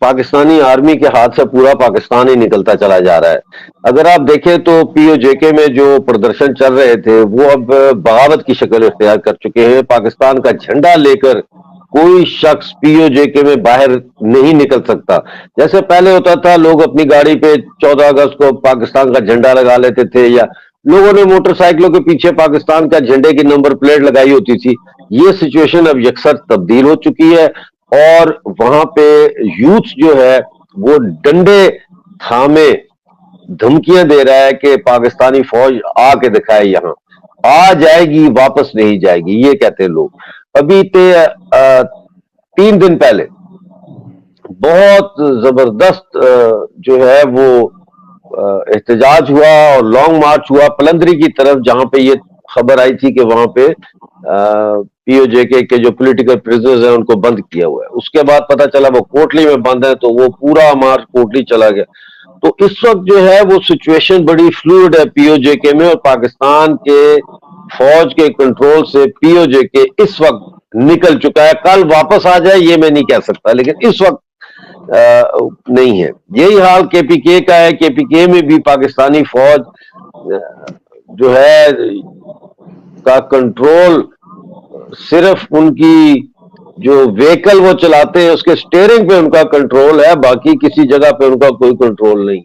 Pakistani army کے ہاتھ سے پورا پاکستان ہی نکلتا چلا جا رہا ہے. اگر آپ دیکھیں تو پی او جے کے میں جو پردرشن چل رہے تھے وہ اب بغاوت کی شکل اختیار کر چکے ہیں. پاکستان کا جھنڈا لے کر کوئی شخص پی او جے کے میں باہر نہیں نکل سکتا. جیسے پہلے ہوتا تھا لوگ اپنی گاڑی پہ 14 اگست کو پاکستان کا جھنڈا لگا لیتے تھے، یا لوگوں نے موٹر سائیکلوں کے پیچھے پاکستان کا جھنڈے کی نمبر پلیٹ لگائی ہوتی تھی. یہ سچویشن اب یکسر تبدیل ہو چکی ہے، اور وہاں پہ یوتھ جو ہے وہ ڈنڈے تھامے دھمکیاں دے رہا ہے کہ پاکستانی فوج آ کے دکھائے، یہاں آ جائے گی واپس نہیں جائے گی، یہ کہتے ہیں لوگ. ابھی 3 دن پہلے بہت زبردست جو ہے وہ احتجاج ہوا اور لانگ مارچ ہوا پلندری کی طرف، جہاں پہ یہ خبر آئی تھی کہ وہاں پہ پی او جے کے جو پولیٹیکل پریزنرز ہیں ان کو بند کیا ہوا ہے. اس کے بعد پتہ چلا وہ کوٹلی میں بند ہے، تو وہ پورا مارچ کوٹلی چلا گیا. تو اس وقت جو ہے وہ سچویشن بڑی فلوئڈ ہے پی او جے کے میں، اور پاکستان کے فوج کے کنٹرول سے پی او جے کے اس وقت نکل چکا ہے. کل واپس آ جائے یہ میں نہیں کہہ سکتا، لیکن اس وقت نہیں ہے. یہی حال کے پی کے کا ہے. کے پی کے میں بھی پاکستانی فوج جو ہے کا کنٹرول صرف ان کی جو ویکل وہ چلاتے ہیں اس کے سٹیئرنگ پہ ان کا کنٹرول ہے، باقی کسی جگہ پہ ان کا کوئی کنٹرول نہیں.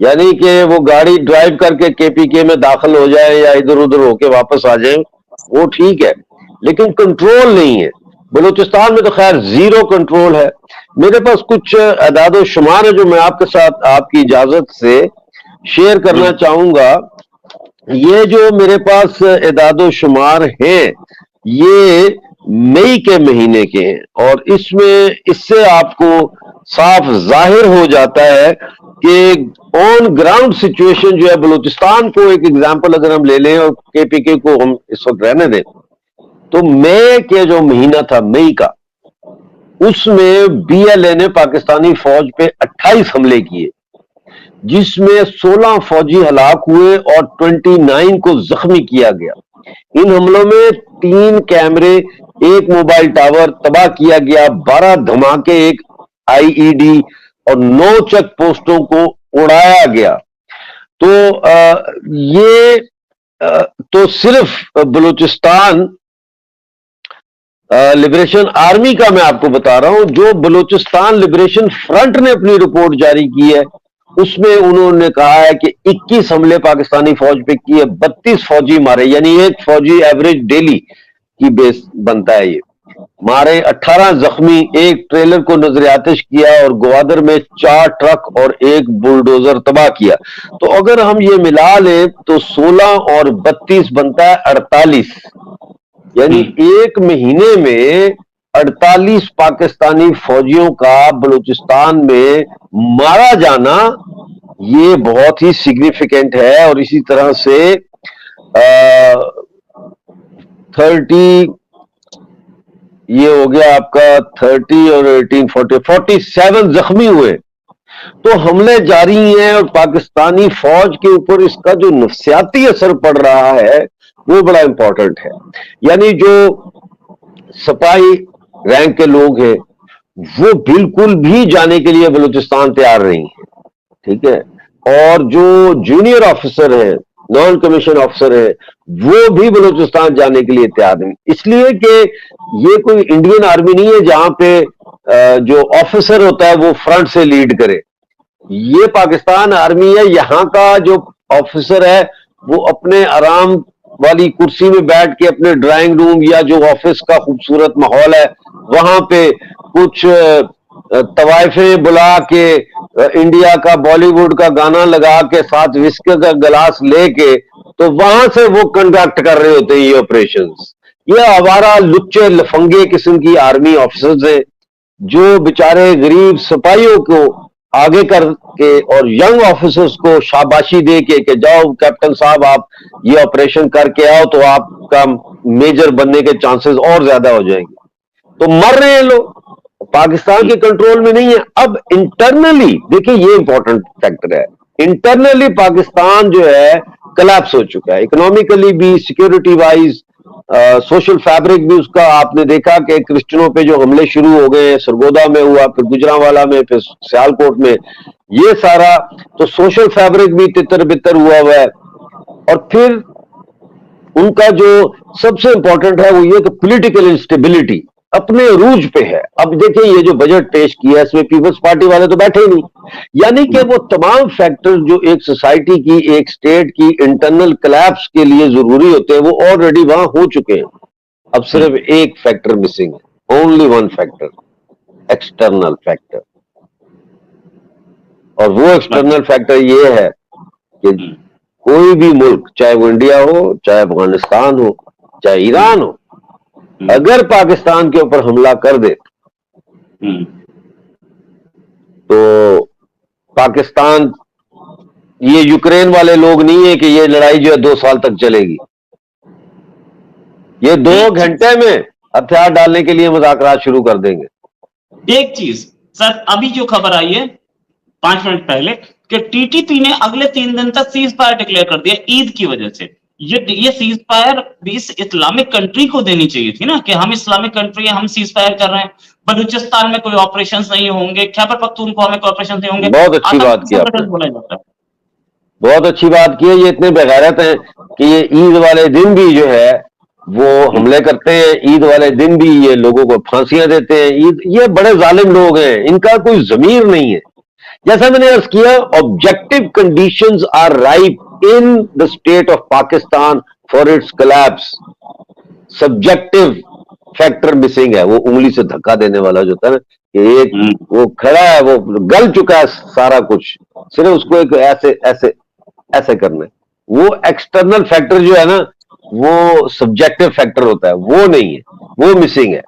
یعنی کہ وہ گاڑی ڈرائیو کر کے پی کے میں داخل ہو جائے یا ادھر ادھر ہو کے واپس آ جائیں وہ ٹھیک ہے، لیکن کنٹرول نہیں ہے. بلوچستان میں تو خیر زیرو کنٹرول ہے. میرے پاس کچھ اعداد و شمار ہے جو میں آپ کے ساتھ آپ کی اجازت سے شیئر کرنا چاہوں گا. یہ جو میرے پاس اعداد و شمار ہیں یہ مئی کے مہینے کے ہیں، اور اس سے آپ کو صاف ظاہر ہو جاتا ہے کہ آن گراؤنڈ سچویشن جو ہے بلوچستان کو ایک ایگزامپل اگر ہم لے لیں اور کے پی کے کو ہم اس وقت رہنے دیں، تو مئی کے جو مہینہ تھا مئی کا، اس میں بی ایل اے نے پاکستانی فوج پہ 28 حملے کیے، جس میں 16 فوجی ہلاک ہوئے اور 29 کو زخمی کیا گیا. ان حملوں میں 3 کیمرے، 1 موبائل ٹاور تباہ کیا گیا، 12 دھماکے، 1 آئی ای ڈی اور 9 چیک پوسٹوں کو اڑایا گیا. تو یہ تو صرف بلوچستان لبریشن آرمی کا میں آپ کو بتا رہا ہوں. جو بلوچستان لبریشن فرنٹ نے اپنی رپورٹ جاری کی ہے اس میں انہوں نے کہا ہے کہ 21 حملے پاکستانی فوج پہ کیے، 32 فوجی مارے، یعنی 1 فوجی ایوریج ڈیلی کی بیس بنتا ہے، یہ مارے، 18 زخمی، 1 ٹریلر کو نظر آتش کیا اور گوادر میں 4 ٹرک اور 1 بلڈوزر تباہ کیا. تو اگر ہم یہ ملا لیں تو 16 اور 32 بنتا ہے 48، یعنی ایک مہینے میں 48 پاکستانی فوجیوں کا بلوچستان میں مارا جانا یہ بہت ہی سگنیفیکنٹ ہے. اور اسی طرح سے 30 یہ ہو گیا آپ کا 30 اور 18 47 زخمی ہوئے. تو حملے جاری ہیں، اور پاکستانی فوج کے اوپر اس کا جو نفسیاتی اثر پڑ رہا ہے وہ بڑا امپورٹنٹ ہے. یعنی جو سپاہی رینک کے لوگ ہیں وہ بالکل بھی جانے کے لیے بلوچستان تیار نہیں ہے، ٹھیک ہے، اور جو جونیئر آفیسر ہے، نان کمیشن آفیسر ہے، وہ بھی بلوچستان جانے کے لیے تیار نہیں، اس لیے کہ یہ کوئی انڈین آرمی نہیں ہے جہاں پہ جو آفیسر ہوتا ہے وہ فرنٹ سے لیڈ کرے. یہ پاکستان آرمی ہے، یہاں کا جو آفیسر ہے وہ اپنے آرام والی کرسی میں بیٹھ کے اپنے ڈرائنگ روم یا جو آفس کا خوبصورت ماحول ہے وہاں پہ کچھ طوائفیں بلا کے انڈیا کا بالی ووڈ کا گانا لگا کے ساتھ وسکی کا گلاس لے کے تو وہاں سے وہ کنڈکٹ کر رہے ہوتے ہیں یہ آپریشنز. یہ آوارہ لچے لفنگے قسم کی آرمی آفیسرز ہیں جو بیچارے غریب سپاہیوں کو آگے کر کے اور ینگ آفیسرز کو شاباشی دے کے کہ جاؤ کیپٹن صاحب آپ یہ آپریشن کر کے آؤ تو آپ کا میجر بننے کے چانسز اور زیادہ ہو جائیں گے. تو مر رہے ہیں لوگ، پاکستان کے کنٹرول میں نہیں ہے. اب انٹرنلی دیکھیں یہ امپورٹنٹ فیکٹر ہے، انٹرنلی پاکستان جو ہے کلیپس ہو چکا ہے، اکنامکلی بھی، سیکیورٹی وائز سوشل فیبرک بھی اس کا آپ نے دیکھا کہ کرسچنوں پہ جو حملے شروع ہو گئے، سرگودا میں ہوا، پھر گجرانوالا میں، پھر سیالکوٹ میں، یہ سارا تو سوشل فیبرک بھی تتر بتر ہوا ہے. اور پھر ان کا جو سب سے امپورٹنٹ ہے وہ یہ کہ پولیٹیکل انسٹیبلٹی اپنے عروج پہ ہے. اب دیکھیں یہ جو بجٹ پیش کیا ہے اس میں پیپلز پارٹی والے تو بیٹھے ہی نہیں، یعنی کہ وہ تمام فیکٹر جو ایک سوسائٹی کی، ایک سٹیٹ کی انٹرنل کلیپس کے لیے ضروری ہوتے ہیں وہ آلریڈی وہاں ہو چکے ہیں. اب صرف ایک فیکٹر مسنگ ہے، only one factor, external factor. اور وہ ایکسٹرنل فیکٹر یہ ہے کہ کوئی بھی ملک، چاہے وہ انڈیا ہو، چاہے افغانستان ہو، چاہے ایران ہو، اگر پاکستان کے اوپر حملہ کر دے تو پاکستان، یہ یوکرین والے لوگ نہیں ہے کہ یہ لڑائی جو ہے 2 سال تک چلے گی. یہ 2 گھنٹے میں ہتھیار ڈالنے کے لیے مذاکرات شروع کر دیں گے. ایک چیز سر، ابھی جو خبر آئی ہے 5 منٹ پہلے کہ ٹی ٹی پی نے اگلے 3 دن تک سیز فائر ڈکلیئر کر دیا عید کی وجہ سے. یہ سیز فائر بھی اسلامک کنٹری کو دینی چاہیے تھی نا، کہ ہم اسلامک کنٹری ہیں، ہم سیز فائر کر رہے ہیں. بلوچستان میں کوئی آپریشنز نہیں ہوں گے، خیبر پختونخوا میں کوئی آپریشن نہیں ہوں گے. بہت اچھی بات کی آپ نے، بہت اچھی بات کی ہے. یہ اتنے بغیرت ہیں کہ یہ عید والے دن بھی جو ہے وہ حملے کرتے ہیں، عید والے دن بھی یہ لوگوں کو پھانسیاں دیتے ہیں. یہ بڑے ظالم لوگ ہیں، ان کا کوئی ضمیر نہیں ہے. جیسا میں نے عرض کیا، objective conditions are ripe in the state of Pakistan for its collapse. Subjective factor missing ہے، وہ انگلی سے دھکا دینے والا جو ہوتا ہے نا، کہ ایک وہ کھڑا ہے، وہ گل چکا ہے سارا کچھ، صرف اس کو ایک ایسے ایسے ایسے کرنا ہے. وہ ایکسٹرنل فیکٹر جو ہے نا، وہ سبجیکٹو فیکٹر ہوتا ہے، وہ نہیں ہے، وہ مسنگ ہے.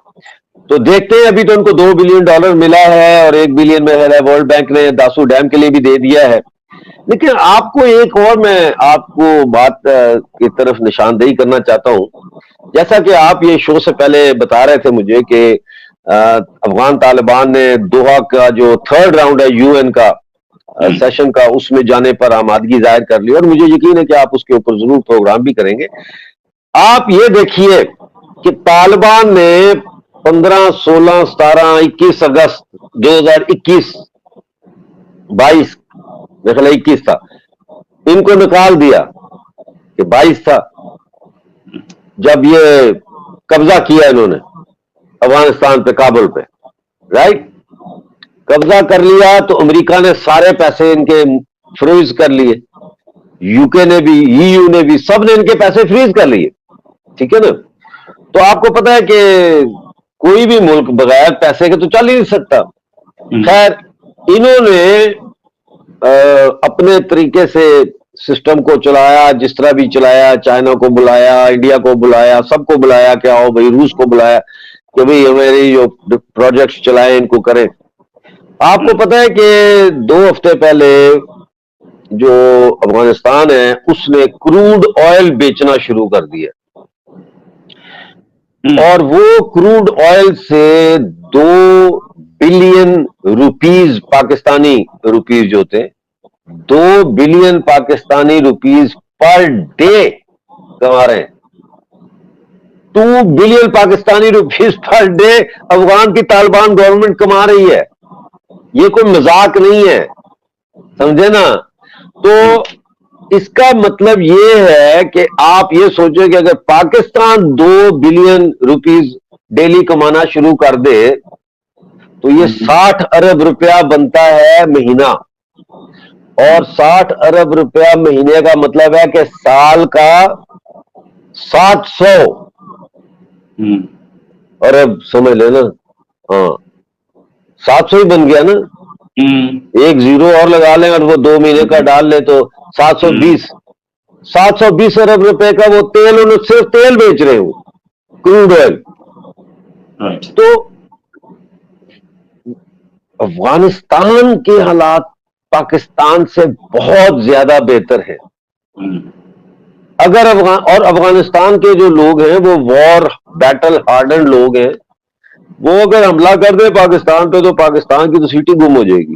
تو دیکھتے ہیں، ابھی تو ان کو $2 بلین ملا ہے اور $1 بلین میں ہے ورلڈ بینک نے داسو ڈیم کے لیے بھی دے دیا ہے. لیکن آپ کو ایک اور میں آپ کو بات کی طرف نشاندہی کرنا چاہتا ہوں. جیسا کہ آپ یہ شو سے پہلے بتا رہے تھے مجھے کہ افغان طالبان نے دوحہ کا جو 3rd راؤنڈ ہے یو این کا سیشن کا، اس میں جانے پر آمادگی ظاہر کر لی، اور مجھے یقین ہے کہ آپ اس کے اوپر ضرور پروگرام بھی کریں گے. آپ یہ دیکھیے کہ طالبان نے 15، 16، 17، 21 اگست 2021، 22 میرا 21 تھا، ان کو نکال دیا کہ 22 تھا جب یہ قبضہ کیا انہوں نے افغانستان پہ، کابل پہ، رائٹ. قبضہ کر لیا تو امریکہ نے سارے پیسے ان کے فریز کر لیے، یو کے نے بھی، ای یو نے بھی، سب نے ان کے پیسے فریز کر لیے. ٹھیک ہے نا. تو آپ کو پتا ہے کہ کوئی بھی ملک بغیر پیسے کے تو چل ہی نہیں سکتا. خیر، انہوں نے اپنے طریقے سے سسٹم کو چلایا، جس طرح بھی چلایا. چائنا کو بلایا، انڈیا کو بلایا، سب کو بلایا کہ آؤ بھائی، روس کو بلایا کہ بھائی ہماری جو پروجیکٹس چلائیں ان کو کریں. آپ کو پتا ہے کہ 2 ہفتے پہلے جو افغانستان ہے اس نے کروڈ آئل بیچنا شروع کر دیا، اور وہ کروڈ آئل سے 2 بلین روپیز پاکستانی روپیز جو تھے، 2 billion Pakistani rupees per day کما رہے ہیں. 2 billion Pakistani rupees per day Afghan کی طالبان گورنمنٹ کما رہی ہے. یہ کوئی مذاق نہیں ہے، سمجھے نا. تو اس کا مطلب یہ ہے کہ آپ یہ سوچیں کہ اگر پاکستان 2 بلین روپیز ڈیلی کمانا شروع کر دے تو یہ 60 ارب روپیہ بنتا ہے مہینہ. اور 60 ارب روپیہ مہینے کا مطلب ہے کہ سال کا 700 ارب سمجھ لے نا. ہاں 700 ہی بن گیا نا. ایک زیرو اور لگا لیں اور وہ 2 مہینے کا ڈال لیں تو 720 ارب روپے کا وہ تیل، انہوں صرف تیل بیچ رہے ہوں، کروڈ آئل. تو افغانستان کے حالات پاکستان سے بہت زیادہ بہتر ہیں. اگر افغانستان کے جو لوگ ہیں وہ وار بیٹل ہارڈنڈ لوگ ہیں، وہ اگر حملہ کر دے پاکستان پہ تو پاکستان کی تو سیٹی گم ہو جائے گی.